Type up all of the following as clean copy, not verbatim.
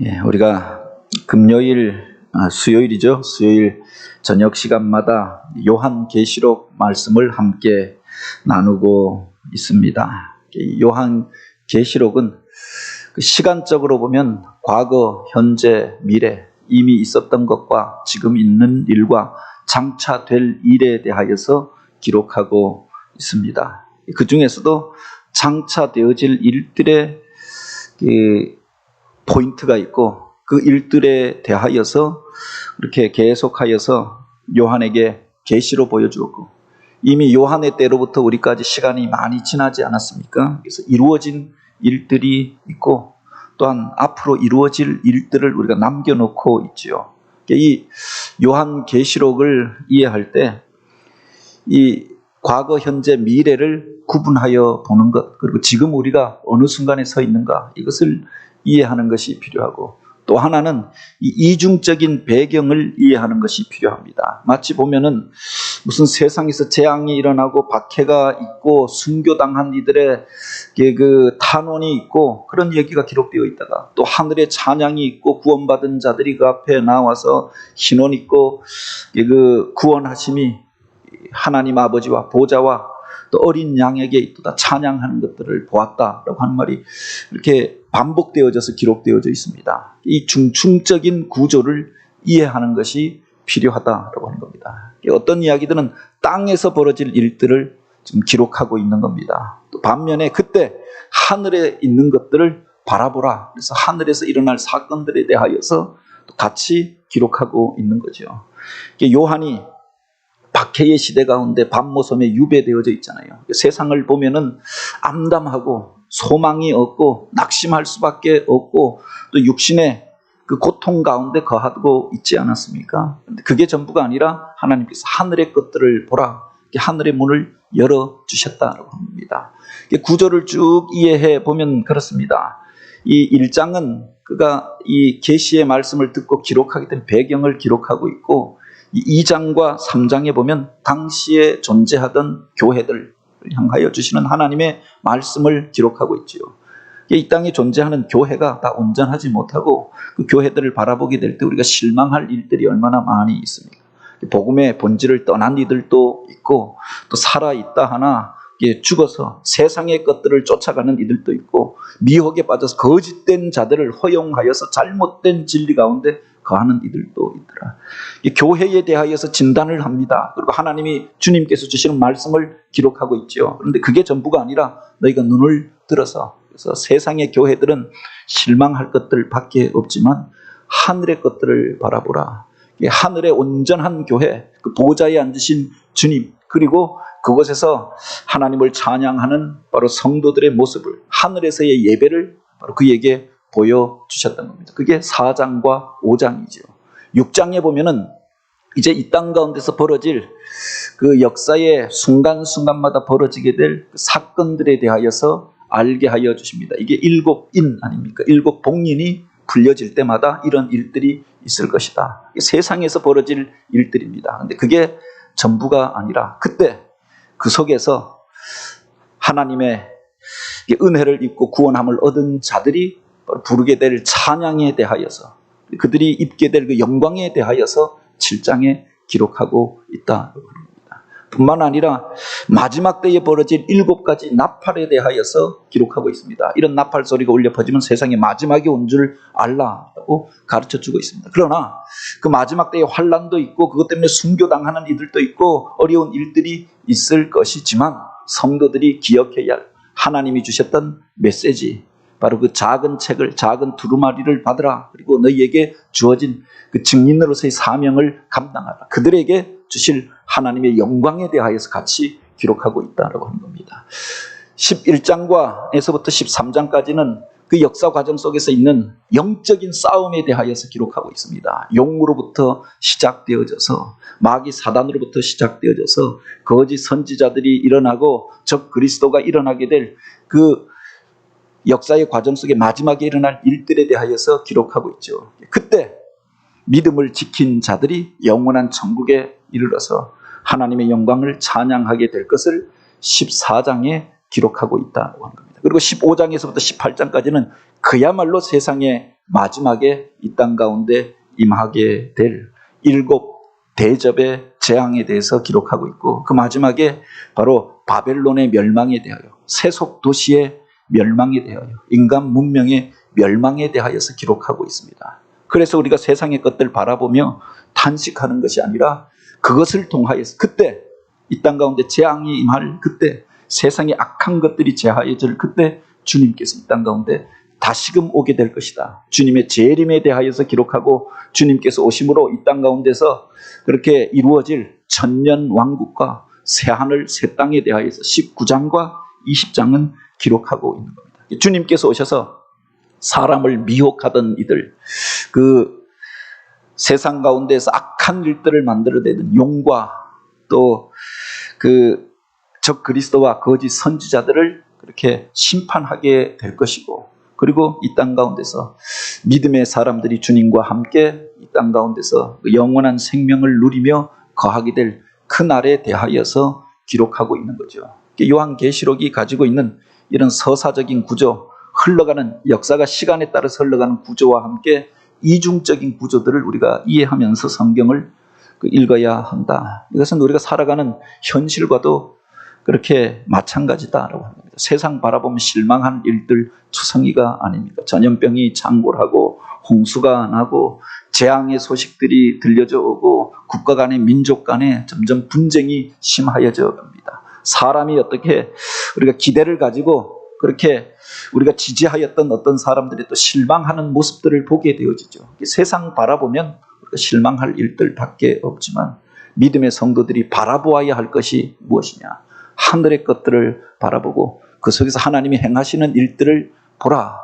예, 우리가 수요일이죠. 수요일 저녁 시간마다 요한계시록 말씀을 함께 나누고 있습니다. 요한계시록은 시간적으로 보면 과거, 현재, 미래, 이미 있었던 것과 지금 있는 일과 장차 될 일에 대하여서 기록하고 있습니다. 그 중에서도 장차 되어질 일들의 포인트가 있고 그 일들에 대하여서 그렇게 계속하여서 요한에게 계시로 보여주었고, 이미 요한의 때로부터 우리까지 시간이 많이 지나지 않았습니까? 그래서 이루어진 일들이 있고 또한 앞으로 이루어질 일들을 우리가 남겨놓고 있지요. 이 요한 계시록을 이해할 때 이 과거, 현재, 미래를 구분하여 보는 것, 그리고 지금 우리가 어느 순간에 서 있는가, 이것을 이해하는 것이 필요하고, 또 하나는 이 이중적인 배경을 이해하는 것이 필요합니다. 마치 보면은 무슨 세상에서 재앙이 일어나고 박해가 있고 순교당한 이들의 그 탄원이 있고 그런 얘기가 기록되어 있다가, 또 하늘에 찬양이 있고 구원받은 자들이 그 앞에 나와서 신원 있고 그 구원하심이 하나님 아버지와 보좌와 또 어린 양에게 있도다 찬양하는 것들을 보았다라고 하는 말이 이렇게 반복되어져서 기록되어져 있습니다. 이 중충적인 구조를 이해하는 것이 필요하다라고 하는 겁니다. 어떤 이야기들은 땅에서 벌어질 일들을 지금 기록하고 있는 겁니다. 또 반면에 그때 하늘에 있는 것들을 바라보라, 그래서 하늘에서 일어날 사건들에 대하여서 또 같이 기록하고 있는 거죠. 요한이 박해의 시대 가운데 밤모섬에 유배되어져 있잖아요. 세상을 보면은 암담하고 소망이 없고 낙심할 수밖에 없고 또 육신의 그 고통 가운데 거하고 있지 않았습니까? 근데 그게 전부가 아니라 하나님께서 하늘의 것들을 보라, 하늘의 문을 열어주셨다고 합니다. 구조를 쭉 이해해 보면 그렇습니다. 이 1장은 그가 이 계시의 말씀을 듣고 기록하게 된 배경을 기록하고 있고, 이 2장과 3장에 보면 당시에 존재하던 교회들을 향하여 주시는 하나님의 말씀을 기록하고 있지요. 이 땅에 존재하는 교회가 다 온전하지 못하고 그 교회들을 바라보게 될 때 우리가 실망할 일들이 얼마나 많이 있습니까? 복음의 본질을 떠난 이들도 있고, 또 살아있다 하나 죽어서 세상의 것들을 쫓아가는 이들도 있고, 미혹에 빠져서 거짓된 자들을 허용하여서 잘못된 진리 가운데 거하는 이들도 있더라. 교회에 대하여서 진단을 합니다. 그리고 하나님이 주님께서 주시는 말씀을 기록하고 있죠. 그런데 그게 전부가 아니라 너희가 눈을 들어서, 그래서 세상의 교회들은 실망할 것들밖에 없지만 하늘의 것들을 바라보라. 하늘의 온전한 교회, 그 보좌에 앉으신 주님, 그리고 그곳에서 하나님을 찬양하는 바로 성도들의 모습을, 하늘에서의 예배를 바로 그에게 보여주셨던 겁니다. 그게 4장과 5장이죠. 6장에 보면은 이제 이 땅 가운데서 벌어질 그 역사의 순간순간마다 벌어지게 될 사건들에 대하여서 알게 하여 주십니다. 이게 7인 아닙니까? 7 복린이 불려질 때마다 이런 일들이 있을 것이다. 세상에서 벌어질 일들입니다. 근데 그게 전부가 아니라 그때 그 속에서 하나님의 은혜를 입고 구원함을 얻은 자들이 부르게 될 찬양에 대하여서, 그들이 입게 될 그 영광에 대하여서 7장에 기록하고 있다. 뿐만 아니라 마지막 때에 벌어질 7가지 나팔에 대하여서 기록하고 있습니다. 이런 나팔 소리가 울려 퍼지면 세상의 마지막이 온 줄 알라고 가르쳐주고 있습니다. 그러나 그 마지막 때에 환난도 있고 그것 때문에 순교당하는 이들도 있고 어려운 일들이 있을 것이지만 성도들이 기억해야 할 하나님이 주셨던 메시지, 바로 그 작은 책을, 작은 두루마리를 받으라. 그리고 너희에게 주어진 그 증인으로서의 사명을 감당하라. 그들에게 주실 하나님의 영광에 대하여서 같이 기록하고 있다고 하는 겁니다. 11장에서부터 13장까지는 그 역사 과정 속에서 있는 영적인 싸움에 대하여서 기록하고 있습니다. 용으로부터 시작되어져서, 마귀 사단으로부터 시작되어져서 거짓 선지자들이 일어나고 적 그리스도가 일어나게 될 그 역사의 과정 속에 마지막에 일어날 일들에 대하여서 기록하고 있죠. 그때 믿음을 지킨 자들이 영원한 천국에 이르러서 하나님의 영광을 찬양하게 될 것을 14장에 기록하고 있다고 합니다. 그리고 15장에서부터 18장까지는 그야말로 세상의 마지막에 이 땅 가운데 임하게 될 7 대접의 재앙에 대해서 기록하고 있고, 그 마지막에 바로 바벨론의 멸망에 대하여, 세속 도시의 멸망에 대하여, 인간 문명의 멸망에 대하여서 기록하고 있습니다. 그래서 우리가 세상의 것들 바라보며 탄식하는 것이 아니라 그것을 통하여서 그때 이 땅 가운데 재앙이 임할 그때, 세상의 악한 것들이 제하여질 그때 주님께서 이 땅 가운데 다시금 오게 될 것이다. 주님의 재림에 대하여서 기록하고, 주님께서 오심으로 이 땅 가운데서 그렇게 이루어질 천년 왕국과 새하늘 새 땅에 대하여서 19장과 20장은 기록하고 있는 겁니다. 주님께서 오셔서 사람을 미혹하던 이들, 그 세상 가운데서 악한 일들을 만들어내는 용과 또 그 적 그리스도와 거짓 선지자들을 그렇게 심판하게 될 것이고, 그리고 이 땅 가운데서 믿음의 사람들이 주님과 함께 이 땅 가운데서 영원한 생명을 누리며 거하게 될 그 날에 대하여서 기록하고 있는 거죠. 요한계시록이 가지고 있는 이런 서사적인 구조, 흘러가는 역사가 시간에 따라서 흘러가는 구조와 함께 이중적인 구조들을 우리가 이해하면서 성경을 읽어야 한다. 이것은 우리가 살아가는 현실과도 그렇게 마찬가지다라고 합니다. 세상 바라보면 실망한 일들 투성이가 아닙니까? 전염병이 창궐하고 홍수가 나고 재앙의 소식들이 들려져 오고 국가 간의 민족 간에 점점 분쟁이 심하여져 갑니다. 사람이 어떻게 우리가 기대를 가지고 그렇게 우리가 지지하였던 어떤 사람들이 또 실망하는 모습들을 보게 되어지죠. 세상 바라보면 우리가 실망할 일들밖에 없지만 믿음의 성도들이 바라보아야 할 것이 무엇이냐? 하늘의 것들을 바라보고 그 속에서 하나님이 행하시는 일들을 보라.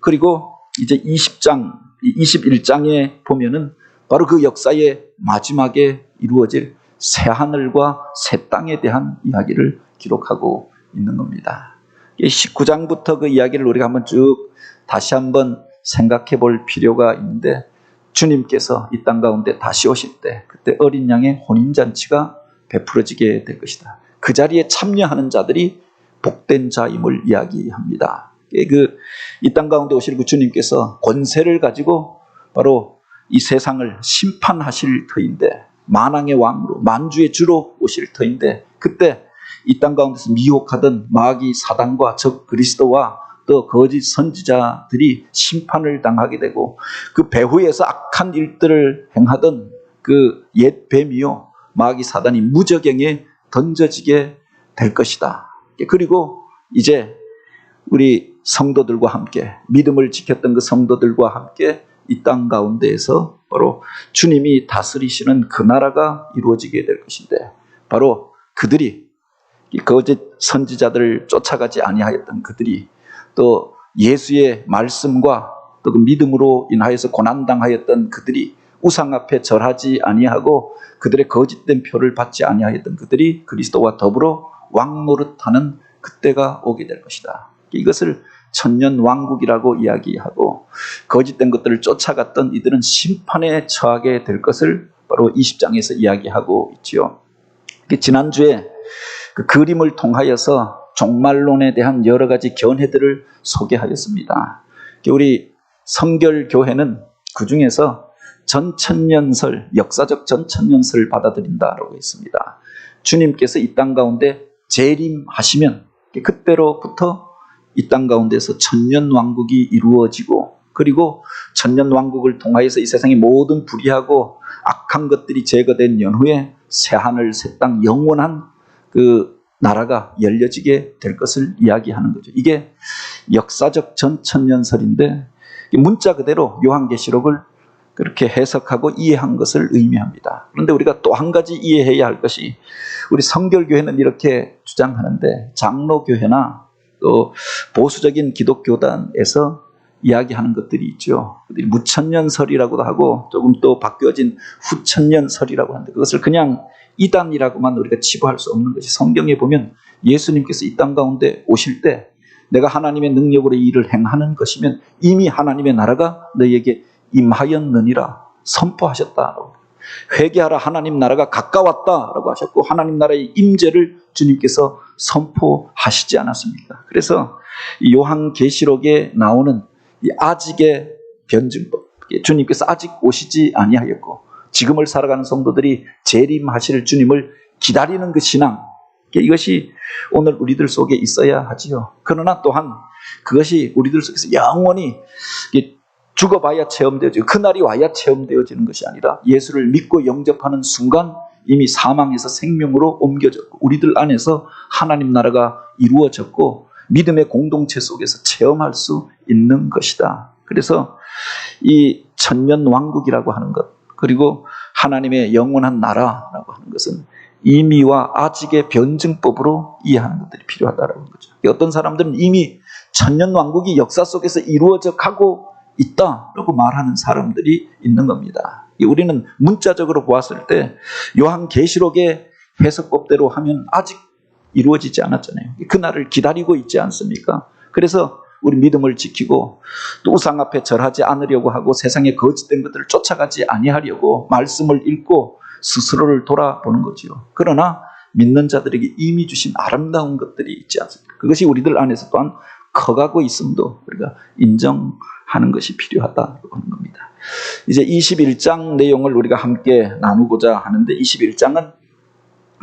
그리고 이제 21장에 보면은 바로 그 역사의 마지막에 이루어질 새하늘과 새 땅에 대한 이야기를 기록하고 있는 겁니다. 19장부터 그 이야기를 우리가 한번 쭉 다시 한번 생각해 볼 필요가 있는데, 주님께서 이 땅 가운데 다시 오실 때 그때 어린 양의 혼인잔치가 베풀어지게 될 것이다. 그 자리에 참여하는 자들이 복된 자임을 이야기합니다. 이 땅 가운데 오실 그 주님께서 권세를 가지고 바로 이 세상을 심판하실 터인데, 만왕의 왕으로 만주의 주로 오실 터인데, 그때 이 땅 가운데서 미혹하던 마귀 사단과 적 그리스도와 또 거짓 선지자들이 심판을 당하게 되고, 그 배후에서 악한 일들을 행하던 그 옛 뱀이요 마귀 사단이 무저갱에 던져지게 될 것이다. 그리고 이제 우리 성도들과 함께, 믿음을 지켰던 그 성도들과 함께 이 땅 가운데에서 바로 주님이 다스리시는 그 나라가 이루어지게 될 것인데, 바로 그들이 거짓 선지자들을 쫓아가지 아니하였던 그들이, 또 예수의 말씀과 또 그 믿음으로 인하여서 고난당하였던 그들이, 우상 앞에 절하지 아니하고 그들의 거짓된 표를 받지 아니하였던 그들이 그리스도와 더불어 왕노릇하는 그때가 오게 될 것이다. 이것을 천년 왕국이라고 이야기하고, 거짓된 것들을 쫓아갔던 이들은 심판에 처하게 될 것을 바로 20장에서 이야기하고 있지요. 지난주에 그 그림을 통하여서 종말론에 대한 여러 가지 견해들을 소개하였습니다. 우리 성결교회는 그 중에서 전천년설, 역사적 전천년설을 받아들인다라고 했습니다. 주님께서 이 땅 가운데 재림하시면 그때로부터 이 땅 가운데서 천년왕국이 이루어지고, 그리고 천년왕국을 통하여서 이 세상의 모든 불의하고 악한 것들이 제거된 연후에 새하늘 새 땅 영원한 그 나라가 열려지게 될 것을 이야기하는 거죠. 이게 역사적 전천년설인데, 문자 그대로 요한계시록을 그렇게 해석하고 이해한 것을 의미합니다. 그런데 우리가 또 한 가지 이해해야 할 것이, 우리 성결교회는 이렇게 주장하는데 장로교회나 또 보수적인 기독교단에서 이야기하는 것들이 있죠. 무천년설이라고도 하고 조금 또 바뀌어진 후천년설이라고 하는데, 그것을 그냥 이단이라고만 우리가 치부할 수 없는 것이, 성경에 보면 예수님께서 이 땅 가운데 오실 때 내가 하나님의 능력으로 이 일을 행하는 것이면 이미 하나님의 나라가 너희에게 임하였느니라 선포하셨다라고. 회개하라, 하나님 나라가 가까웠다라고 하셨고, 하나님 나라의 임재를 주님께서 선포하시지 않았습니까? 그래서 이 요한계시록에 나오는 이 아직의 변증법. 주님께서 아직 오시지 아니하였고 지금을 살아가는 성도들이 재림하실 주님을 기다리는 그 신앙, 이것이 오늘 우리들 속에 있어야 하지요. 그러나 또한 그것이 우리들 속에서 영원히 죽어봐야 체험되어지고 그날이 와야 체험되어지는 것이 아니라 예수를 믿고 영접하는 순간 이미 사망에서 생명으로 옮겨졌고 우리들 안에서 하나님 나라가 이루어졌고 믿음의 공동체 속에서 체험할 수 있는 것이다. 그래서 이 천년왕국이라고 하는 것, 그리고 하나님의 영원한 나라라고 하는 것은 이미와 아직의 변증법으로 이해하는 것들이 필요하다는 거죠. 어떤 사람들은 이미 천년왕국이 역사 속에서 이루어져 가고 있다라고 말하는 사람들이 있는 겁니다. 우리는 문자적으로 보았을 때 요한계시록의 해석법대로 하면 아직 이루어지지 않았잖아요. 그날을 기다리고 있지 않습니까? 그래서 우리 믿음을 지키고 또 우상 앞에 절하지 않으려고 하고 세상의 거짓된 것들을 쫓아가지 아니하려고 말씀을 읽고 스스로를 돌아보는 거죠. 그러나 믿는 자들에게 이미 주신 아름다운 것들이 있지 않습니까? 그것이 우리들 안에서 또한 커가고 있음도 우리가 인정하는 것이 필요하다고 하는 겁니다. 이제 21장 내용을 우리가 함께 나누고자 하는데 21장은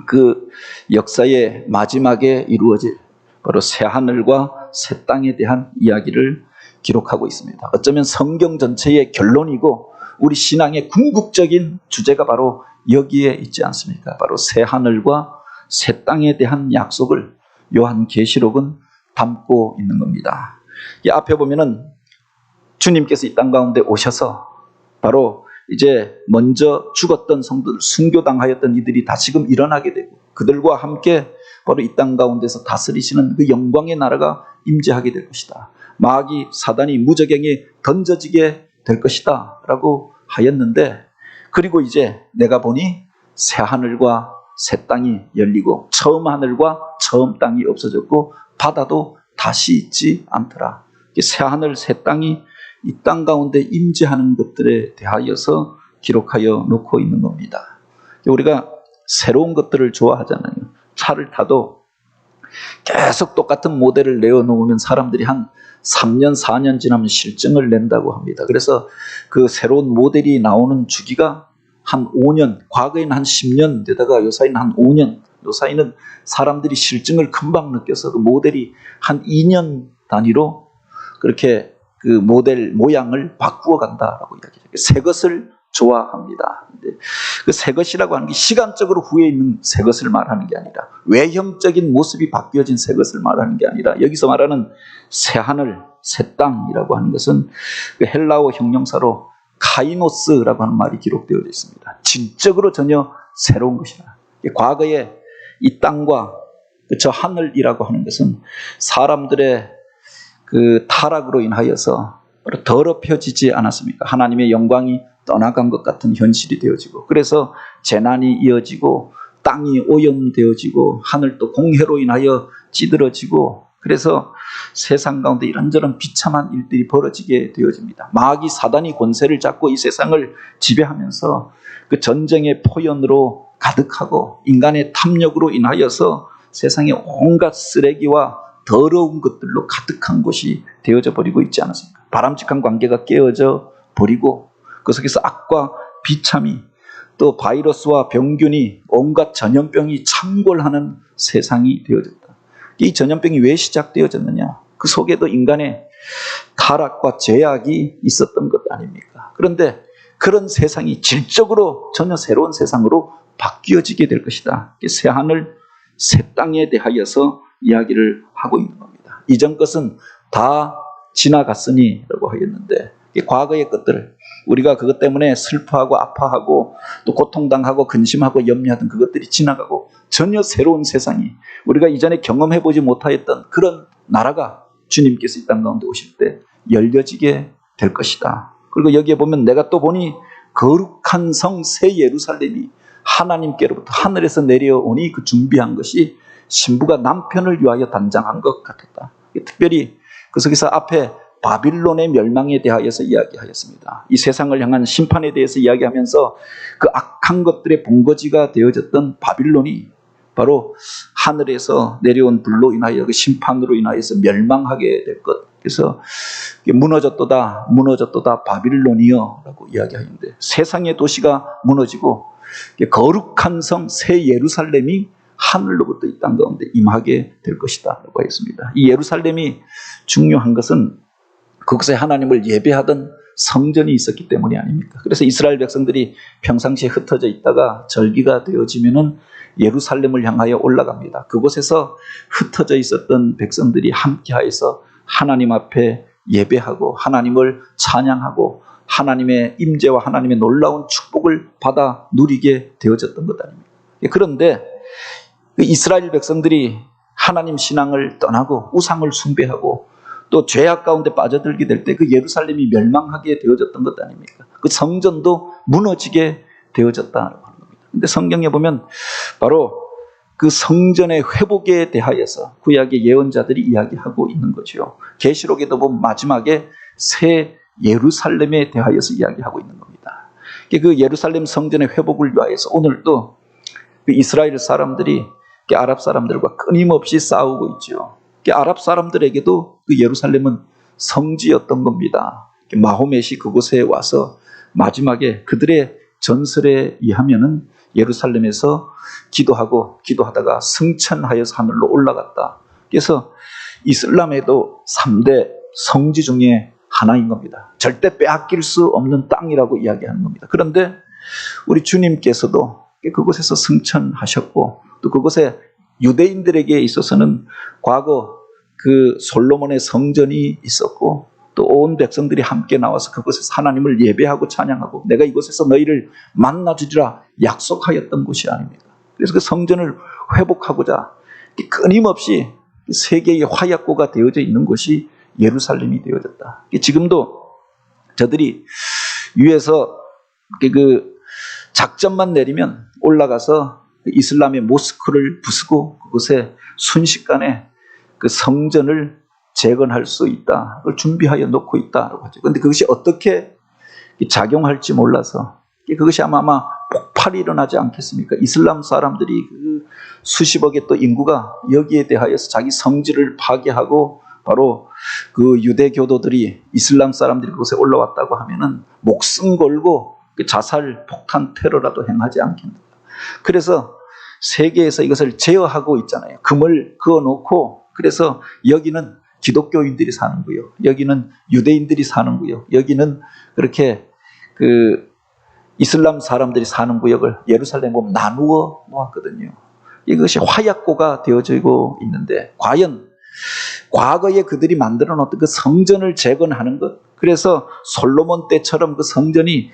그 역사의 마지막에 이루어질 바로 새하늘과 새 땅에 대한 이야기를 기록하고 있습니다. 어쩌면 성경 전체의 결론이고 우리 신앙의 궁극적인 주제가 바로 여기에 있지 않습니까? 바로 새하늘과 새 땅에 대한 약속을 요한계시록은 담고 있는 겁니다. 이 앞에 보면은 주님께서 이 땅 가운데 오셔서 바로 이제 먼저 죽었던 성도들, 순교당하였던 이들이 다시금 일어나게 되고 그들과 함께 바로 이 땅 가운데서 다스리시는 그 영광의 나라가 임재하게 될 것이다. 마귀 사단이 무저갱에 던져지게 될 것이다 라고 하였는데, 그리고 이제 내가 보니 새 하늘과 새 땅이 열리고 처음 하늘과 처음 땅이 없어졌고 바다도 다시 있지 않더라. 새 하늘 새 땅이 이 땅 가운데 임재하는 것들에 대하여서 기록하여 놓고 있는 겁니다. 우리가 새로운 것들을 좋아하잖아요. 차를 타도 계속 똑같은 모델을 내어놓으면 사람들이 한 3년, 4년 지나면 실증을 낸다고 합니다. 그래서 그 새로운 모델이 나오는 주기가 한 5년, 과거에는 한 10년 되다가 요사이는 한 5년, 요사이는 사람들이 실증을 금방 느껴서 그 모델이 한 2년 단위로 그렇게 그 모델 모양을 바꾸어 간다라고 이야기해요. 새 것을 좋아합니다. 그 새 것이라고 하는 게 시간적으로 후에 있는 새 것을 말하는 게 아니라 외형적인 모습이 바뀌어진 새 것을 말하는 게 아니라 여기서 말하는 새 하늘, 새 땅이라고 하는 것은 그 헬라어 형용사로 카이노스라고 하는 말이 기록되어 있습니다. 질적으로 전혀 새로운 것이다. 과거에 이 땅과 저 하늘이라고 하는 것은 사람들의 그 타락으로 인하여서 더럽혀지지 않았습니까? 하나님의 영광이 떠나간 것 같은 현실이 되어지고 그래서 재난이 이어지고 땅이 오염되어지고 하늘도 공해로 인하여 찌들어지고 그래서 세상 가운데 이런저런 비참한 일들이 벌어지게 되어집니다. 마귀 사단이 권세를 잡고 이 세상을 지배하면서 그 전쟁의 포연으로 가득하고 인간의 탐욕으로 인하여서 세상에 온갖 쓰레기와 더러운 것들로 가득한 곳이 되어져 버리고 있지 않습니까? 바람직한 관계가 깨어져 버리고 그 속에서 악과 비참이 또 바이러스와 병균이 온갖 전염병이 창궐하는 세상이 되어졌다. 이 전염병이 왜 시작되어졌느냐? 그 속에도 인간의 타락과 죄악이 있었던 것 아닙니까? 그런데 그런 세상이 질적으로 전혀 새로운 세상으로 바뀌어지게 될 것이다. 새 하늘, 새 땅에 대하여서 이야기를 하고 있는 겁니다. 이전 것은 다 지나갔으니 라고 하였는데 과거의 것들, 우리가 그것 때문에 슬퍼하고 아파하고 또 고통당하고 근심하고 염려하던 그것들이 지나가고 전혀 새로운 세상이 우리가 이전에 경험해보지 못하였던 그런 나라가 주님께서 이 땅 가운데 오실 때 열려지게 될 것이다. 그리고 여기에 보면 내가 또 보니 거룩한 성 새 예루살렘이 하나님께로부터 하늘에서 내려오니 그 준비한 것이 신부가 남편을 위하여 단장한 것 같았다. 특별히 그 속에서 앞에 바빌론의 멸망에 대하여서 이야기하였습니다. 이 세상을 향한 심판에 대해서 이야기하면서 그 악한 것들의 본거지가 되어졌던 바빌론이 바로 하늘에서 내려온 불로 인하여 그 심판으로 인하여서 멸망하게 될 것. 그래서 무너졌도다 무너졌도다 바빌론이여라고 이야기하는데 세상의 도시가 무너지고 거룩한 성 새 예루살렘이 하늘로부터 이 땅 가운데 임하게 될 것이다 라고 했습니다. 이 예루살렘이 중요한 것은 그곳에 하나님을 예배하던 성전이 있었기 때문이 아닙니까? 그래서 이스라엘 백성들이 평상시에 흩어져 있다가 절기가 되어지면은 예루살렘을 향하여 올라갑니다. 그곳에서 흩어져 있었던 백성들이 함께하여서 하나님 앞에 예배하고 하나님을 찬양하고 하나님의 임재와 하나님의 놀라운 축복을 받아 누리게 되어졌던 것 아닙니까? 그런데 이스라엘 백성들이 하나님 신앙을 떠나고 우상을 숭배하고 또 죄악 가운데 빠져들게 될 때 그 예루살렘이 멸망하게 되어졌던 것 아닙니까? 그 성전도 무너지게 되어졌다는 겁니다. 그런데 성경에 보면 바로 그 성전의 회복에 대하여서 구약의 예언자들이 이야기하고 있는 거죠. 계시록에도 보면 마지막에 새 예루살렘에 대하여서 이야기하고 있는 겁니다. 그 예루살렘 성전의 회복을 위하여서 오늘도 그 이스라엘 사람들이 아랍 사람들과 끊임없이 싸우고 있죠. 아랍 사람들에게도 그 예루살렘은 성지였던 겁니다. 마호멧이 그곳에 와서 마지막에 그들의 전설에 의하면은 예루살렘에서 기도하다가 승천하여서 하늘로 올라갔다. 그래서 이슬람에도 3대 성지 중에 하나인 겁니다. 절대 빼앗길 수 없는 땅이라고 이야기하는 겁니다. 그런데 우리 주님께서도 그곳에서 승천하셨고 또 그곳에 유대인들에게 있어서는 과거 그 솔로몬의 성전이 있었고 또 온 백성들이 함께 나와서 그곳에서 하나님을 예배하고 찬양하고 내가 이곳에서 너희를 만나주리라 약속하였던 곳이 아닙니까? 그래서 그 성전을 회복하고자 끊임없이 세계의 화약고가 되어져 있는 곳이 예루살렘이 되어졌다. 지금도 저들이 위에서 그 작전만 내리면 올라가서 이슬람의 모스크를 부수고 그곳에 순식간에 그 성전을 재건할 수 있다. 그걸 준비하여 놓고 있다라고 하죠. 그런데 그것이 어떻게 작용할지 몰라서 그것이 아마 폭발이 일어나지 않겠습니까? 이슬람 사람들이 그 수십억의 또 인구가 여기에 대하여서 자기 성지를 파괴하고 바로 그 유대교도들이 이슬람 사람들이 그곳에 올라왔다고 하면은 목숨 걸고 그 자살 폭탄 테러라도 행하지 않겠는가. 그래서 세계에서 이것을 제어하고 있잖아요. 금을 그어놓고 그래서 여기는 기독교인들이 사는 구역, 여기는 유대인들이 사는 구역, 여기는 그렇게 그 이슬람 사람들이 사는 구역을 예루살렘 보면 나누어 놓았거든요. 이것이 화약고가 되어지고 있는데 과연 과거에 그들이 만들어 놓았던 그 성전을 재건하는 것, 그래서 솔로몬 때처럼 그 성전이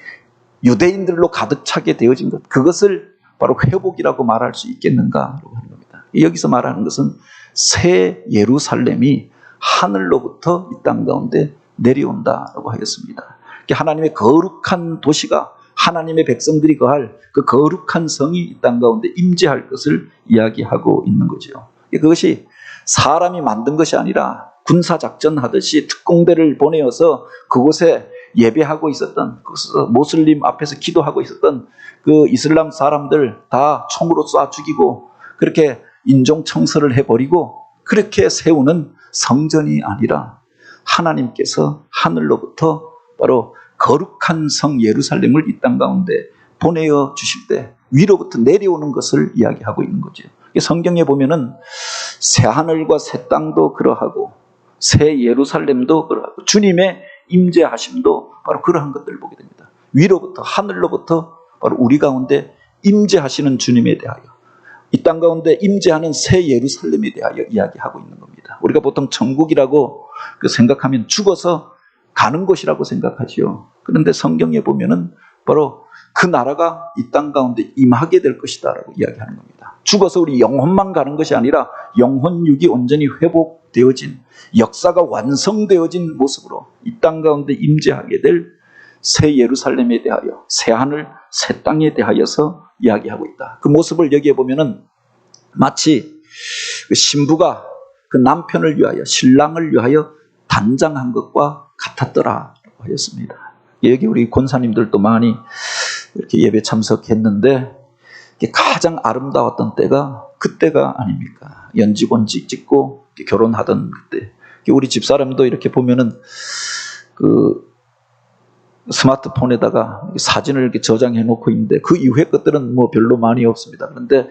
유대인들로 가득 차게 되어진 것, 그것을 바로 회복이라고 말할 수 있겠는가라고 하는 겁니다. 여기서 말하는 것은 새 예루살렘이 하늘로부터 이 땅 가운데 내려온다라고 하겠습니다. 하나님의 거룩한 도시가 하나님의 백성들이 거할 그 거룩한 성이 이 땅 가운데 임재할 것을 이야기하고 있는 거죠. 그것이 사람이 만든 것이 아니라 군사작전 하듯이 특공대를 보내어서 그곳에 예배하고 있었던, 그곳에서 모슬림 앞에서 기도하고 있었던 그 이슬람 사람들 다 총으로 쏴 죽이고 그렇게 인종청소를 해버리고 그렇게 세우는 성전이 아니라 하나님께서 하늘로부터 바로 거룩한 성 예루살렘을 이 땅 가운데 보내어 주실 때 위로부터 내려오는 것을 이야기하고 있는 거죠. 성경에 보면은 새 하늘과 새 땅도 그러하고 새 예루살렘도 그러하고 주님의 임재하심도 바로 그러한 것들을 보게 됩니다. 위로부터 하늘로부터 바로 우리 가운데 임재하시는 주님에 대하여 이 땅 가운데 임재하는 새 예루살렘에 대하여 이야기하고 있는 겁니다. 우리가 보통 천국이라고 생각하면 죽어서 가는 곳이라고 생각하지요. 그런데 성경에 보면은 바로 그 나라가 이 땅 가운데 임하게 될 것이다라고 이야기하는 겁니다. 죽어서 우리 영혼만 가는 것이 아니라 영혼육이 온전히 회복되어진 역사가 완성되어진 모습으로 이 땅 가운데 임재하게 될 새 예루살렘에 대하여 새 하늘 새 땅에 대하여서 이야기하고 있다. 그 모습을 여기에 보면은 마치 그 신부가 그 남편을 위하여 신랑을 위하여 단장한 것과 같았더라라고 하였습니다. 여기 우리 권사님들도 많이 이렇게 예배 참석했는데 가장 아름다웠던 때가 그때가 아닙니까? 연지곤지 찍고 결혼하던 그때 우리 집사람도 이렇게 보면은 그 스마트폰에다가 사진을 이렇게 저장해 놓고 있는데 그 이후의 것들은 뭐 별로 많이 없습니다. 그런데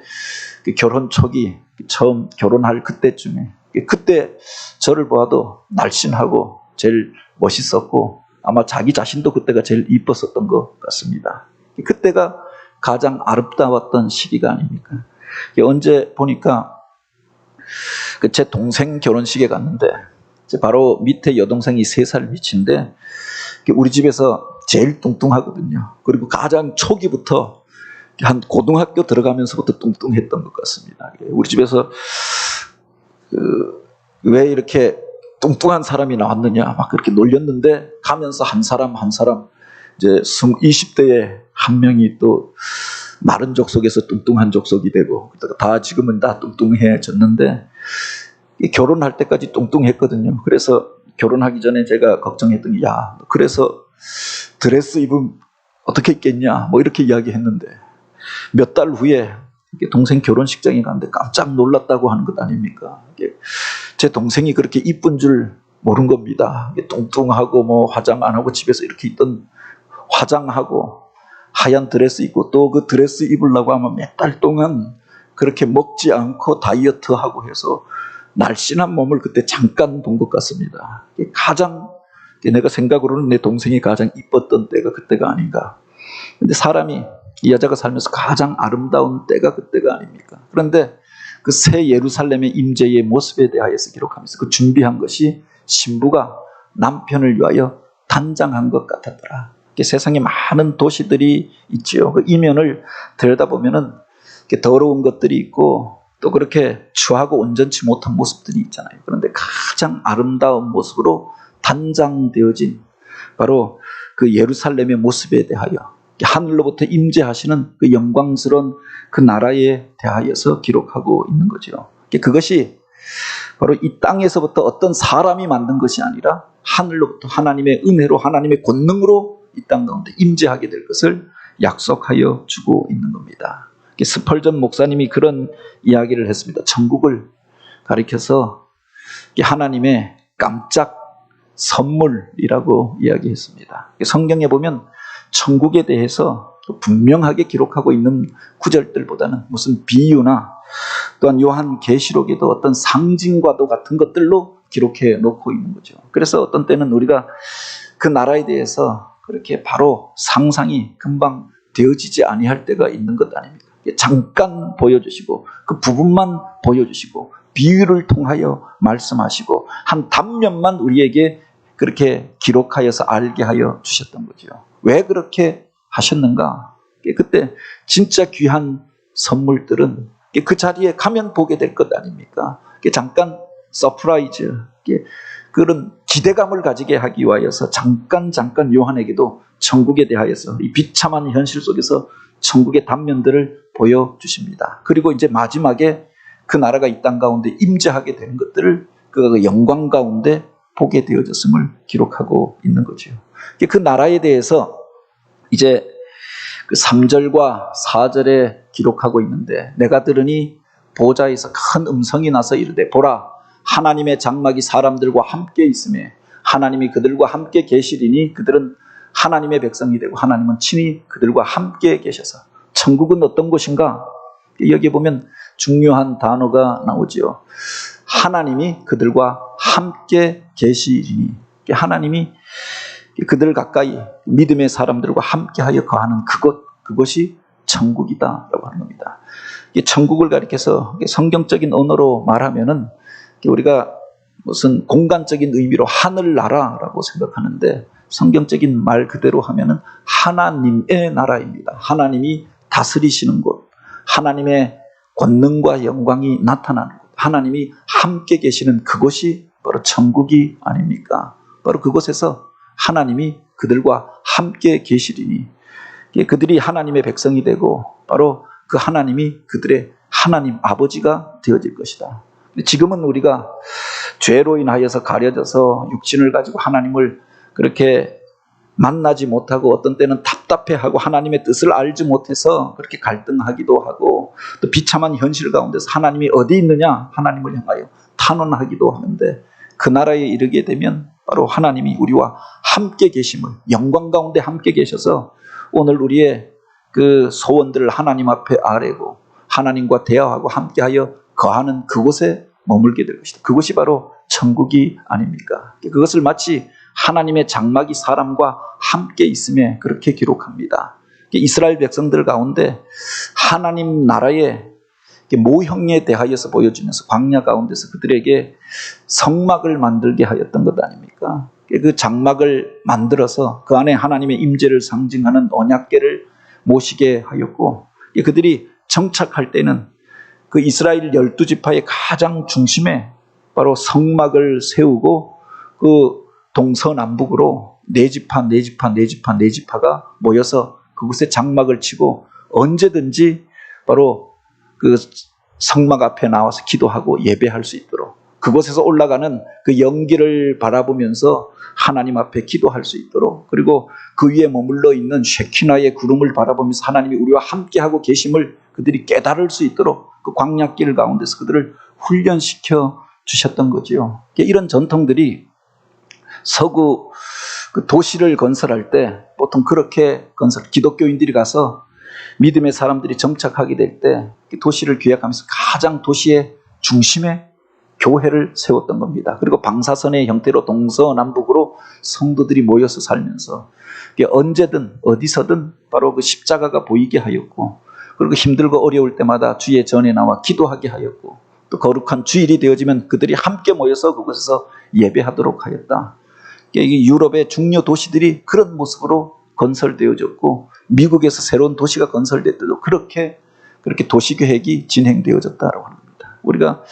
그 결혼 초기 처음 결혼할 그때쯤에 그때 저를 보아도 날씬하고 제일 멋있었고 아마 자기 자신도 그때가 제일 이뻤었던 것 같습니다. 그때가 가장 아름다웠던 시기가 아닙니까? 언제 보니까 제 동생 결혼식에 갔는데 바로 밑에 여동생이 3살 밑인데 우리 집에서 제일 뚱뚱하거든요. 그리고 가장 초기부터 한 고등학교 들어가면서부터 뚱뚱했던 것 같습니다. 우리 집에서 왜 이렇게 뚱뚱한 사람이 나왔느냐 막 그렇게 놀렸는데 가면서 한 사람 한 사람 이제 20대에 한 명이 또 마른 족속에서 뚱뚱한 족속이 되고 다 지금은 다 뚱뚱해졌는데 결혼할 때까지 뚱뚱했거든요. 그래서 결혼하기 전에 제가 걱정했던 게 야 그래서 드레스 입으면 어떻게 입겠냐 뭐 이렇게 이야기했는데 몇 달 후에 동생 결혼식장에 갔는데 깜짝 놀랐다고 하는 것 아닙니까? 제 동생이 그렇게 이쁜 줄 모른 겁니다. 뚱뚱하고 뭐 화장 안 하고 집에서 이렇게 있던 화장하고 하얀 드레스 입고 또 그 드레스 입으려고 하면 몇 달 동안 그렇게 먹지 않고 다이어트하고 해서 날씬한 몸을 그때 잠깐 본 것 같습니다. 가장 내가 생각으로는 내 동생이 가장 이뻤던 때가 그때가 아닌가. 근데 사람이 이 여자가 살면서 가장 아름다운 때가 그때가 아닙니까? 그런데 그 새 예루살렘의 임재의 모습에 대하여서 기록하면서 그 준비한 것이 신부가 남편을 위하여 단장한 것 같았더라. 세상에 많은 도시들이 있지요. 그 이면을 들여다보면은 더러운 것들이 있고 또 그렇게 추하고 온전치 못한 모습들이 있잖아요. 그런데 가장 아름다운 모습으로 단장되어진 바로 그 예루살렘의 모습에 대하여 하늘로부터 임재하시는 그 영광스러운 그 나라에 대하여서 기록하고 있는 거죠. 그것이 바로 이 땅에서부터 어떤 사람이 만든 것이 아니라 하늘로부터 하나님의 은혜로 하나님의 권능으로 이 땅 가운데 임재하게 될 것을 약속하여 주고 있는 겁니다. 스펄전 목사님이 그런 이야기를 했습니다. 천국을 가리켜서 하나님의 깜짝 선물이라고 이야기했습니다. 성경에 보면 천국에 대해서 분명하게 기록하고 있는 구절들보다는 무슨 비유나 또한 요한계시록에도 어떤 상징과도 같은 것들로 기록해 놓고 있는 거죠. 그래서 어떤 때는 우리가 그 나라에 대해서 그렇게 바로 상상이 금방 되어지지 아니할 때가 있는 것 아닙니까? 잠깐 보여주시고 그 부분만 보여주시고 비유를 통하여 말씀하시고 한 단면만 우리에게 그렇게 기록하여서 알게 하여 주셨던 거죠. 왜 그렇게 하셨는가? 그때 진짜 귀한 선물들은 그 자리에 가면 보게 될 것 아닙니까? 잠깐 서프라이즈, 그런 기대감을 가지게 하기 위하여서 잠깐 요한에게도 천국에 대하여서 이 비참한 현실 속에서 천국의 단면들을 보여주십니다. 그리고 이제 마지막에 그 나라가 이 땅 가운데 임재하게 되는 것들을 그 영광 가운데 보게 되어졌음을 기록하고 있는 거죠. 그 나라에 대해서 이제 그 3절과 4절에 기록하고 있는데 내가 들으니 보좌에서 큰 음성이 나서 이르되 보라 하나님의 장막이 사람들과 함께 있으며 하나님이 그들과 함께 계시리니 그들은 하나님의 백성이 되고 하나님은 친히 그들과 함께 계셔서 천국은 어떤 곳인가? 여기에 보면 중요한 단어가 나오죠. 하나님이 그들과 함께 계시리니 하나님이 그들 가까이 믿음의 사람들과 함께하여 거하는 그것이 천국이다라고 하는 겁니다. 천국을 가리켜서 성경적인 언어로 말하면은 우리가 무슨 공간적인 의미로 하늘나라라고 생각하는데 성경적인 말 그대로 하면은 하나님의 나라입니다. 하나님이 다스리시는 곳, 하나님의 권능과 영광이 나타나는 곳, 하나님이 함께 계시는 그곳이 바로 천국이 아닙니까? 바로 그곳에서 하나님이 그들과 함께 계시리니 그들이 하나님의 백성이 되고 바로 그 하나님이 그들의 하나님 아버지가 되어질 것이다. 지금은 우리가 죄로 인하여서 가려져서 육신을 가지고 하나님을 그렇게 만나지 못하고 어떤 때는 답답해하고 하나님의 뜻을 알지 못해서 그렇게 갈등하기도 하고 또 비참한 현실 가운데서 하나님이 어디 있느냐 하나님을 향하여 탄원하기도 하는데 그 나라에 이르게 되면 바로 하나님이 우리와 함께 계심을, 영광 가운데 함께 계셔서 오늘 우리의 그 소원들을 하나님 앞에 아뢰고 하나님과 대화하고 함께하여 거하는 그곳에 머물게 될 것이다. 그것이 바로 천국이 아닙니까? 그것을 마치 하나님의 장막이 사람과 함께 있음에 그렇게 기록합니다. 이스라엘 백성들 가운데 하나님 나라의 모형에 대하여서 보여주면서 광야 가운데서 그들에게 성막을 만들게 하였던 것 아닙니까? 그 장막을 만들어서 그 안에 하나님의 임재를 상징하는 언약궤를 모시게 하였고, 그들이 정착할 때는 그 이스라엘 12지파의 가장 중심에 바로 성막을 세우고 그 동서남북으로 네 지파가 모여서 그곳에 장막을 치고 언제든지 바로 그 성막 앞에 나와서 기도하고 예배할 수 있도록, 그곳에서 올라가는 그 연기를 바라보면서 하나님 앞에 기도할 수 있도록, 그리고 그 위에 머물러 있는 쉐키나의 구름을 바라보면서 하나님이 우리와 함께하고 계심을 그들이 깨달을 수 있도록 그 광야길 가운데서 그들을 훈련시켜 주셨던 거지요. 이런 전통들이 서구 그 도시를 건설할 때 보통 그렇게 기독교인들이 가서 믿음의 사람들이 정착하게 될 때 도시를 계획하면서 가장 도시의 중심에 교회를 세웠던 겁니다. 그리고 방사선의 형태로 동서남북으로 성도들이 모여서 살면서 언제든 어디서든 바로 그 십자가가 보이게 하였고, 그리고 힘들고 어려울 때마다 주의 전에 나와 기도하게 하였고, 또 거룩한 주일이 되어지면 그들이 함께 모여서 그곳에서 예배하도록 하였다. 이게 유럽의 중요 도시들이 그런 모습으로 건설되어졌고, 미국에서 새로운 도시가 건설될 때도 그렇게 도시계획이 진행되어졌다고 합니다. 우리가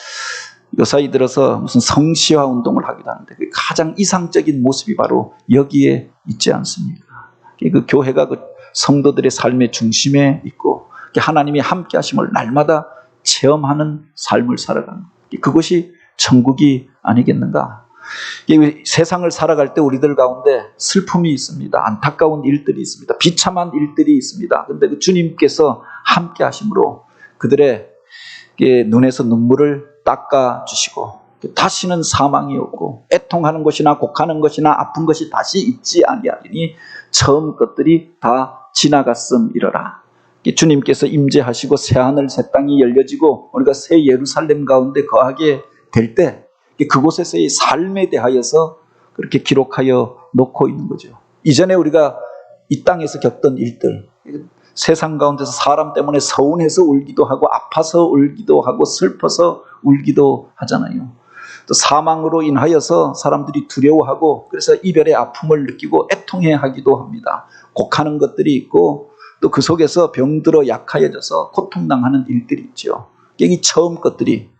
요사이 들어서 무슨 성시화 운동을 하기도 하는데 그 가장 이상적인 모습이 바로 여기에 있지 않습니까? 그 교회가 그 성도들의 삶의 중심에 있고 하나님이 함께 하심을 날마다 체험하는 삶을 살아가는 것, 그것이 천국이 아니겠는가? 세상을 살아갈 때 우리들 가운데 슬픔이 있습니다. 안타까운 일들이 있습니다. 비참한 일들이 있습니다. 그런데 그 주님께서 함께 하심으로 그들의 눈에서 눈물을 닦아주시고 다시는 사망이 없고 애통하는 것이나 곡하는 것이나 아픈 것이 다시 있지 아니하리니 처음 것들이 다 지나갔음이러라. 주님께서 임재하시고 새하늘 새 땅이 열려지고 우리가 새 예루살렘 가운데 거하게 될 때 그곳에서의 삶에 대하여서 그렇게 기록하여 놓고 있는 거죠. 이전에 우리가 이 땅에서 겪던 일들, 세상 가운데서 사람 때문에 서운해서 울기도 하고 아파서 울기도 하고 슬퍼서 울기도 하잖아요. 또 사망으로 인하여서 사람들이 두려워하고 그래서 이별의 아픔을 느끼고 애통해하기도 합니다. 곡하는 것들이 있고 또 그 속에서 병들어 약하여져서 고통당하는 일들이 있죠. 이 처음 것들이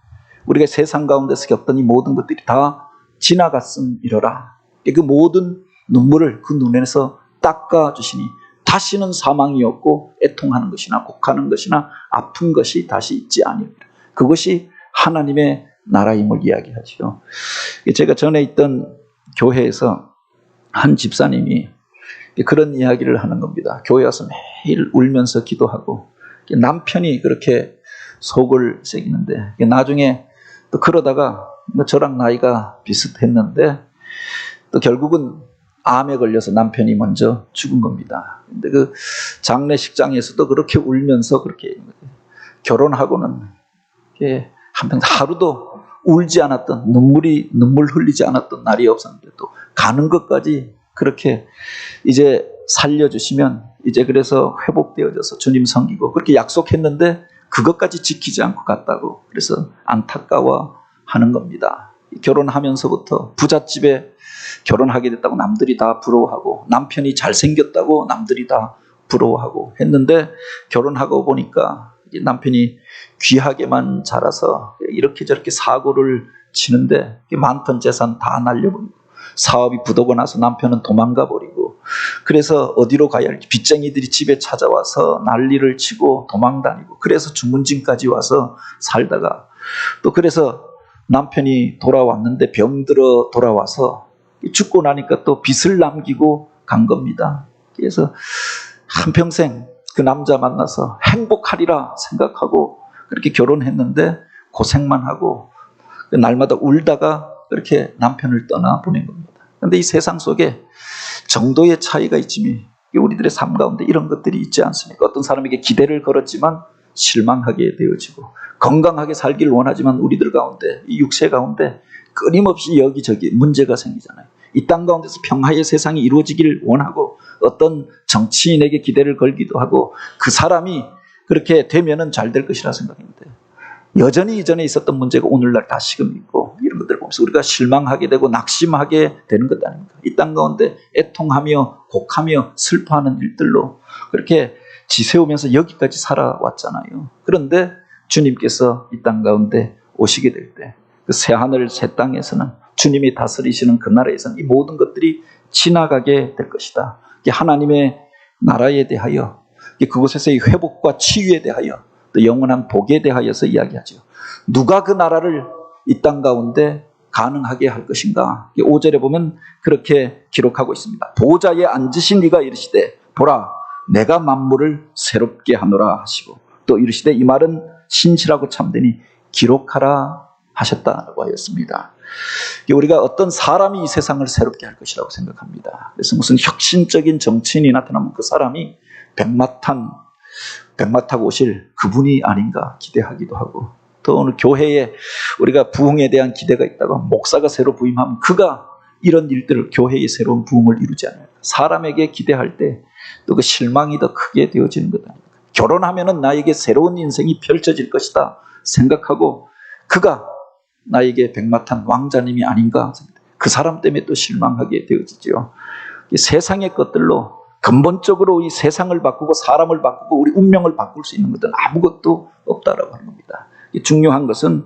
우리가 세상 가운데서 겪던 이 모든 것들이 다 지나갔음이러라. 그 모든 눈물을 그 눈에서 닦아주시니 다시는 사망이 없고 애통하는 것이나 곡하는 것이나 아픈 것이 다시 있지 아니하리라. 그것이 하나님의 나라임을 이야기하죠. 제가 전에 있던 교회에서 한 집사님이 그런 이야기를 하는 겁니다. 교회 와서 매일 울면서 기도하고 남편이 그렇게 속을 새기는데 나중에 또 그러다가 저랑 나이가 비슷했는데 또 결국은 암에 걸려서 남편이 먼저 죽은 겁니다. 근데 그 장례식장에서도 그렇게 울면서 그렇게 결혼하고는 한평생 하루도 울지 않았던 눈물 흘리지 않았던 날이 없었는데 또 가는 것까지 그렇게 이제 살려주시면 이제 그래서 회복되어져서 주님 섬기고 그렇게 약속했는데 그것까지 지키지 않고 갔다고 그래서 안타까워하는 겁니다. 결혼하면서부터 부잣집에 결혼하게 됐다고 남들이 다 부러워하고 남편이 잘생겼다고 남들이 다 부러워하고 했는데 결혼하고 보니까 남편이 귀하게만 자라서 이렇게 저렇게 사고를 치는데 많던 재산 다 날려버리고 사업이 부도고 나서 남편은 도망가 버리고 그래서 어디로 가야 할지 빚쟁이들이 집에 찾아와서 난리를 치고 도망다니고 그래서 주문진까지 와서 살다가 또 그래서 남편이 돌아왔는데 병들어 돌아와서 죽고 나니까 또 빚을 남기고 간 겁니다. 그래서 한평생 그 남자 만나서 행복하리라 생각하고 그렇게 결혼했는데 고생만 하고 날마다 울다가 그렇게 남편을 떠나 보낸 겁니다. 그런데 이 세상 속에 정도의 차이가 있지만 우리들의 삶 가운데 이런 것들이 있지 않습니까? 어떤 사람에게 기대를 걸었지만 실망하게 되어지고, 건강하게 살기를 원하지만 우리들 가운데, 이 육체 가운데 끊임없이 여기저기 문제가 생기잖아요. 이 땅 가운데서 평화의 세상이 이루어지기를 원하고, 어떤 정치인에게 기대를 걸기도 하고, 그 사람이 그렇게 되면은 잘 될 것이라 생각했는데, 여전히 이전에 있었던 문제가 오늘날 다시금 있고, 이런 것들을 보면서 우리가 실망하게 되고 낙심하게 되는 것 아닙니까? 이 땅 가운데 애통하며 곡하며 슬퍼하는 일들로 그렇게 지새우면서 여기까지 살아왔잖아요. 그런데 주님께서 이 땅 가운데 오시게 될 때, 그 새하늘 새 땅에서는, 주님이 다스리시는 그 나라에서는 이 모든 것들이 지나가게 될 것이다. 하나님의 나라에 대하여, 그곳에서의 회복과 치유에 대하여, 또 영원한 복에 대하여서 이야기하죠. 누가 그 나라를 이 땅 가운데 가능하게 할 것인가? 5절에 보면 그렇게 기록하고 있습니다. 보좌에 앉으신 이가 이르시되 보라 내가 만물을 새롭게 하노라 하시고, 또 이르시되 이 말은 신실하고 참되니 기록하라 하셨다라고 하였습니다. 우리가 어떤 사람이 이 세상을 새롭게 할 것이라고 생각합니다. 그래서 무슨 혁신적인 정치인이 나타나면 그 사람이 백마 타고 오실 그분이 아닌가 기대하기도 하고, 또 오늘 교회에 우리가 부흥에 대한 기대가 있다고, 목사가 새로 부임하면 그가 이런 일들을, 교회의 새로운 부흥을 이루지 않아요. 사람에게 기대할 때 또 그 실망이 더 크게 되어지는 것 아닙니까? 결혼하면은 나에게 새로운 인생이 펼쳐질 것이다 생각하고, 그가 나에게 백마탄 왕자님이 아닌가, 그 사람 때문에 또 실망하게 되어지죠. 세상의 것들로 근본적으로 이 세상을 바꾸고 사람을 바꾸고 우리 운명을 바꿀 수 있는 것은 아무것도 없다라고 하는 겁니다. 중요한 것은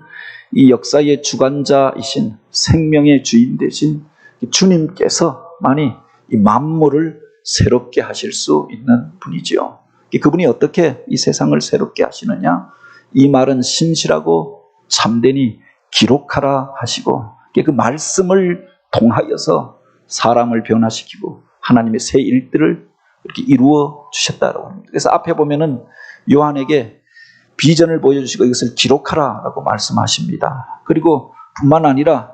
이 역사의 주관자이신, 생명의 주인 되신 주님께서만이 이 만물을 새롭게 하실 수 있는 분이지요. 그분이 어떻게 이 세상을 새롭게 하시느냐? 이 말은 신실하고 참되니 기록하라 하시고, 그 말씀을 통하여서 사람을 변화시키고 하나님의 새 일들을 이렇게 이루어 주셨다라고 합니다. 그래서 앞에 보면은 요한에게 비전을 보여주시고 이것을 기록하라라고 말씀하십니다. 그리고 뿐만 아니라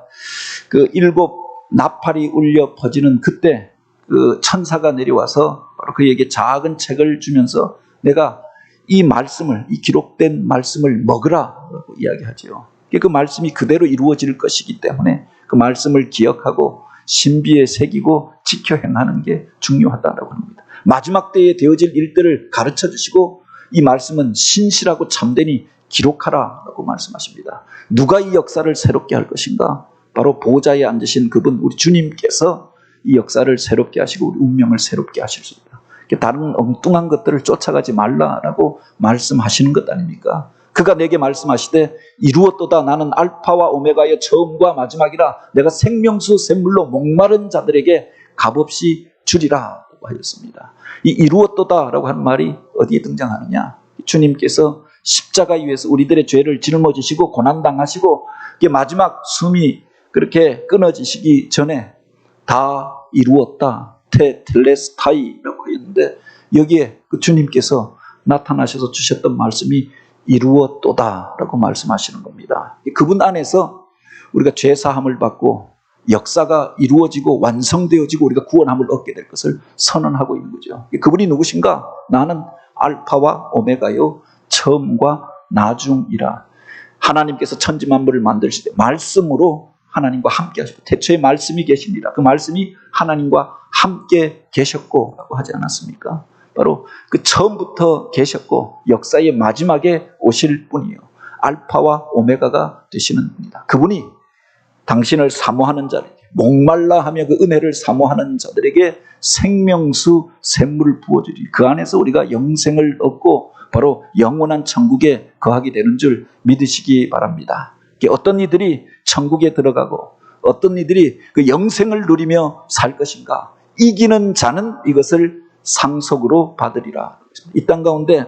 그 7 나팔이 울려 퍼지는 그때 그 천사가 내려와서 바로 그에게 작은 책을 주면서 내가 이 말씀을, 이 기록된 말씀을 먹으라라고 이야기하죠. 그 말씀이 그대로 이루어질 것이기 때문에 그 말씀을 기억하고 신비에 새기고 지켜 행하는 게 중요하다라고 합니다. 마지막 때에 되어질 일들을 가르쳐 주시고, 이 말씀은 신실하고 참되니 기록하라라고 말씀하십니다. 누가 이 역사를 새롭게 할 것인가? 바로 보좌에 앉으신 그분, 우리 주님께서 이 역사를 새롭게 하시고 우리 운명을 새롭게 하실 수 있다. 다른 엉뚱한 것들을 쫓아가지 말라라고 말씀하시는 것 아닙니까? 그가 내게 말씀하시되 이루었도다. 나는 알파와 오메가의 처음과 마지막이라. 내가 생명수 샘물로 목마른 자들에게 값없이 주리라 라고 하였습니다. 이 이루었도다 라고 하는 말이 어디에 등장하느냐? 주님께서 십자가 위에서 우리들의 죄를 짊어지시고 고난당하시고 마지막 숨이 그렇게 끊어지시기 전에 다 이루었다. 테텔레스타이라고 하였는데, 여기에 그 주님께서 나타나셔서 주셨던 말씀이 이루었도다라고 말씀하시는 겁니다. 그분 안에서 우리가 죄 사함을 받고 역사가 이루어지고 완성되어지고 우리가 구원함을 얻게 될 것을 선언하고 있는 거죠. 그분이 누구신가? 나는 알파와 오메가요, 처음과 나중이라. 하나님께서 천지 만물을 만드실 때 말씀으로 하나님과 함께 하시고, 태초에 말씀이 계십니다. 그 말씀이 하나님과 함께 계셨고 라고 하지 않았습니까? 바로 그 처음부터 계셨고 역사의 마지막에 오실 분이요, 알파와 오메가가 되시는 분이다. 그분이 당신을 사모하는 자들에게, 목말라 하며 그 은혜를 사모하는 자들에게 생명수 샘물을 부어주리. 그 안에서 우리가 영생을 얻고 바로 영원한 천국에 거하게 되는 줄 믿으시기 바랍니다. 어떤 이들이 천국에 들어가고 어떤 이들이 그 영생을 누리며 살 것인가? 이기는 자는 이것을 상속으로 받으리라. 이 땅 가운데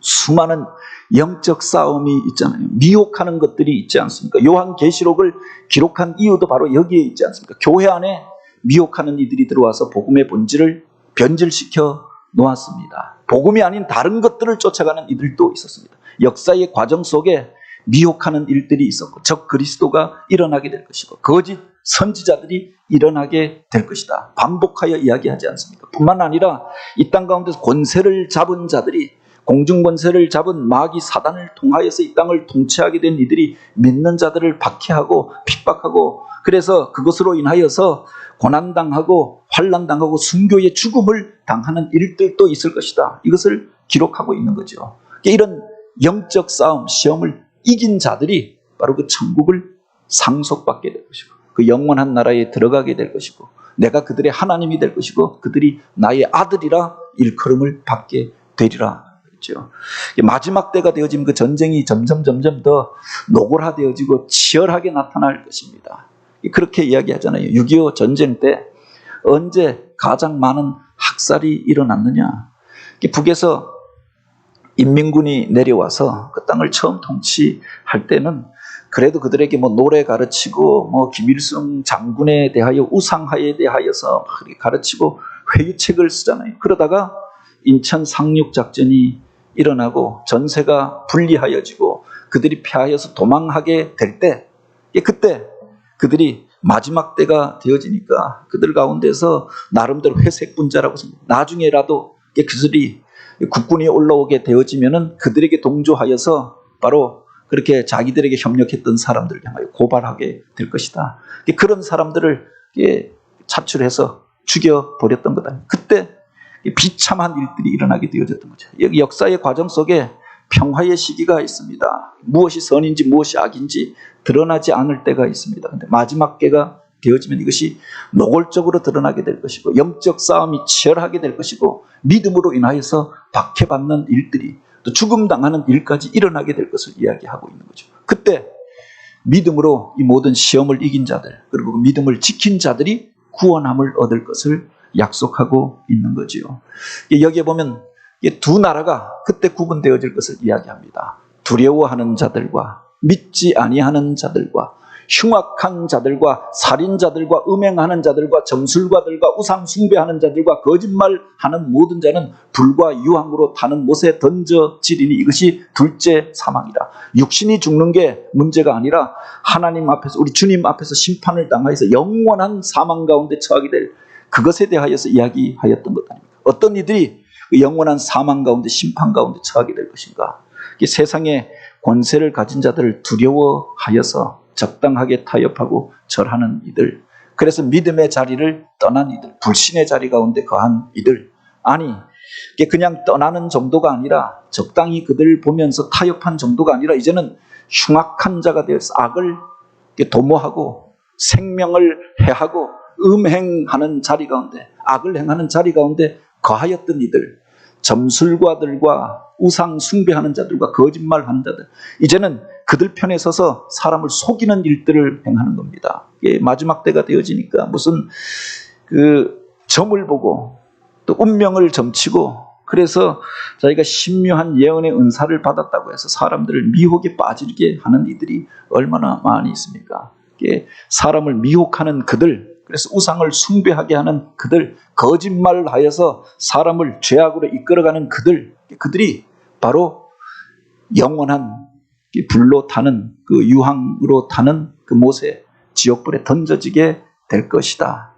수많은 영적 싸움이 있잖아요. 미혹하는 것들이 있지 않습니까? 요한계시록을 기록한 이유도 바로 여기에 있지 않습니까? 교회 안에 미혹하는 이들이 들어와서 복음의 본질을 변질시켜 놓았습니다. 복음이 아닌 다른 것들을 쫓아가는 이들도 있었습니다. 역사의 과정 속에 미혹하는 일들이 있었고 적 그리스도가 일어나게 될 것이고 거짓 선지자들이 일어나게 될 것이다. 반복하여 이야기하지 않습니까? 뿐만 아니라 이 땅 가운데서 권세를 잡은 자들이 공중 권세를 잡은 마귀 사단을 통하여서 이 땅을 통치하게 된 이들이 믿는 자들을 박해하고 핍박하고 그래서 그것으로 인하여서 고난당하고 환난당하고 순교의 죽음을 당하는 일들도 있을 것이다. 이것을 기록하고 있는 거죠. 이런 영적 싸움, 시험을 이긴 자들이 바로 그 천국을 상속받게 될 것이고 그 영원한 나라에 들어가게 될 것이고 내가 그들의 하나님이 될 것이고 그들이 나의 아들이라 일컬음을 받게 되리라. 그렇죠. 마지막 때가 되어지면 그 전쟁이 점점 더 노골화되어지고 치열하게 나타날 것입니다. 그렇게 이야기하잖아요. 6.25 전쟁 때 언제 가장 많은 학살이 일어났느냐. 북에서 인민군이 내려와서 그 땅을 처음 통치할 때는 그래도 그들에게 노래 가르치고 김일성 장군에 대하여 우상화에 대하여서 가르치고 회유책을 쓰잖아요. 그러다가 인천 상륙작전이 일어나고 전세가 분리하여지고 그들이 패하여서 도망하게 될 때 그때 그들이 마지막 때가 되어지니까 그들 가운데서 나름대로 회색 분자라고 생각해요. 나중에라도 그들이 국군이 올라오게 되어지면은 그들에게 동조하여서 바로 그렇게 자기들에게 협력했던 사람들을 향하여 고발하게 될 것이다. 그런 사람들을 차출해서 죽여버렸던 거다. 그때 비참한 일들이 일어나게 되어졌던 거죠. 여기 역사의 과정 속에 평화의 시기가 있습니다. 무엇이 선인지 무엇이 악인지 드러나지 않을 때가 있습니다. 근데 마지막 때가 되어지면 이것이 노골적으로 드러나게 될 것이고 영적 싸움이 치열하게 될 것이고 믿음으로 인하여서 박해받는 일들이 또 죽음당하는 일까지 일어나게 될 것을 이야기하고 있는 거죠. 그때 믿음으로 이 모든 시험을 이긴 자들 그리고 그 믿음을 지킨 자들이 구원함을 얻을 것을 약속하고 있는 거지요. 여기에 보면 두 나라가 그때 구분되어질 것을 이야기합니다. 두려워하는 자들과 믿지 아니하는 자들과 흉악한 자들과 살인자들과 음행하는 자들과 점술가들과 우상 숭배하는 자들과 거짓말하는 모든 자는 불과 유황으로 타는 못에 던져지리니 이것이 둘째 사망이라. 육신이 죽는 게 문제가 아니라 하나님 앞에서 우리 주님 앞에서 심판을 당하여서 영원한 사망 가운데 처하게 될 그것에 대하여서 이야기하였던 것 아닙니까? 어떤 이들이 영원한 사망 가운데 심판 가운데 처하게 될 것인가? 세상의 권세를 가진 자들을 두려워하여서 적당하게 타협하고 절하는 이들, 그래서 믿음의 자리를 떠난 이들, 불신의 자리 가운데 거한 이들, 아니 그냥 떠나는 정도가 아니라 적당히 그들을 보면서 타협한 정도가 아니라 이제는 흉악한 자가 되어서 악을 도모하고 생명을 해하고 음행하는 자리 가운데 악을 행하는 자리 가운데 거하였던 이들, 점술가들과 우상 숭배하는 자들과 거짓말하는 자들, 이제는 그들 편에 서서 사람을 속이는 일들을 행하는 겁니다. 이게 마지막 때가 되어지니까 무슨 점을 보고 또 운명을 점치고 그래서 자기가 신묘한 예언의 은사를 받았다고 해서 사람들을 미혹에 빠지게 하는 이들이 얼마나 많이 있습니까? 이게 사람을 미혹하는 그들, 그래서 우상을 숭배하게 하는 그들, 거짓말을 하여서 사람을 죄악으로 이끌어가는 그들이 바로 영원한 불로 타는 그 유황으로 타는 그 못에 지옥불에 던져지게 될 것이다.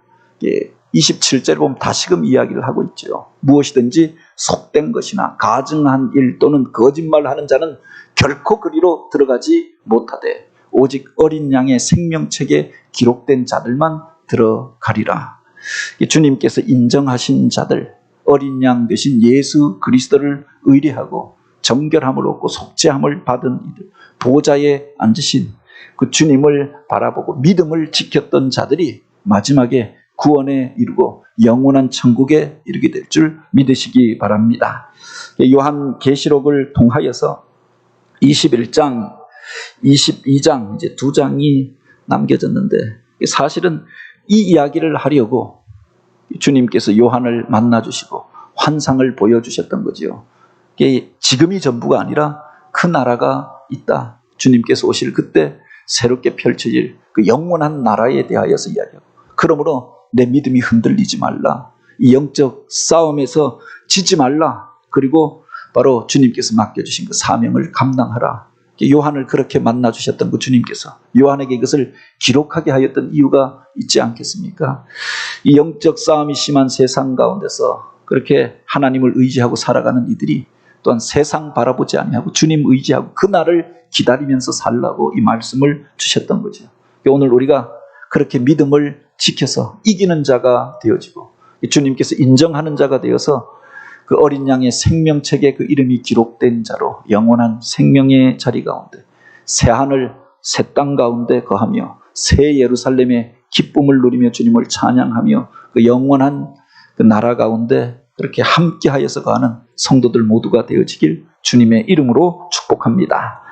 27절에 보면 다시금 이야기를 하고 있죠. 무엇이든지 속된 것이나 가증한 일 또는 거짓말하는 자는 결코 그리로 들어가지 못하되 오직 어린 양의 생명책에 기록된 자들만 들어가리라. 주님께서 인정하신 자들, 어린 양 되신 예수 그리스도를 의뢰하고 정결함을 얻고 속죄함을 받은 이들, 보좌에 앉으신 그 주님을 바라보고 믿음을 지켰던 자들이 마지막에 구원에 이르고 영원한 천국에 이르게 될 줄 믿으시기 바랍니다. 요한계시록을 통하여서 21장, 22장 이제 두 장이 남겨졌는데 사실은 이 이야기를 하려고 주님께서 요한을 만나주시고 환상을 보여주셨던 거지요. 지금이 전부가 아니라 그 나라가 있다. 주님께서 오실 그때 새롭게 펼쳐질 그 영원한 나라에 대하여서 이야기하고, 그러므로 내 믿음이 흔들리지 말라. 이 영적 싸움에서 지지 말라. 그리고 바로 주님께서 맡겨주신 그 사명을 감당하라. 요한을 그렇게 만나 주셨던 그 주님께서 요한에게 이것을 기록하게 하였던 이유가 있지 않겠습니까? 이 영적 싸움이 심한 세상 가운데서 그렇게 하나님을 의지하고 살아가는 이들이 또한 세상 바라보지 아니하고 주님 의지하고 그날을 기다리면서 살라고 이 말씀을 주셨던 거죠. 오늘 우리가 그렇게 믿음을 지켜서 이기는 자가 되어지고 주님께서 인정하는 자가 되어서 그 어린 양의 생명책에 그 이름이 기록된 자로 영원한 생명의 자리 가운데 새하늘 새 땅 가운데 거하며 새 예루살렘의 기쁨을 누리며 주님을 찬양하며 그 영원한 그 나라 가운데 그렇게 함께하여서 거하는 성도들 모두가 되어지길 주님의 이름으로 축복합니다.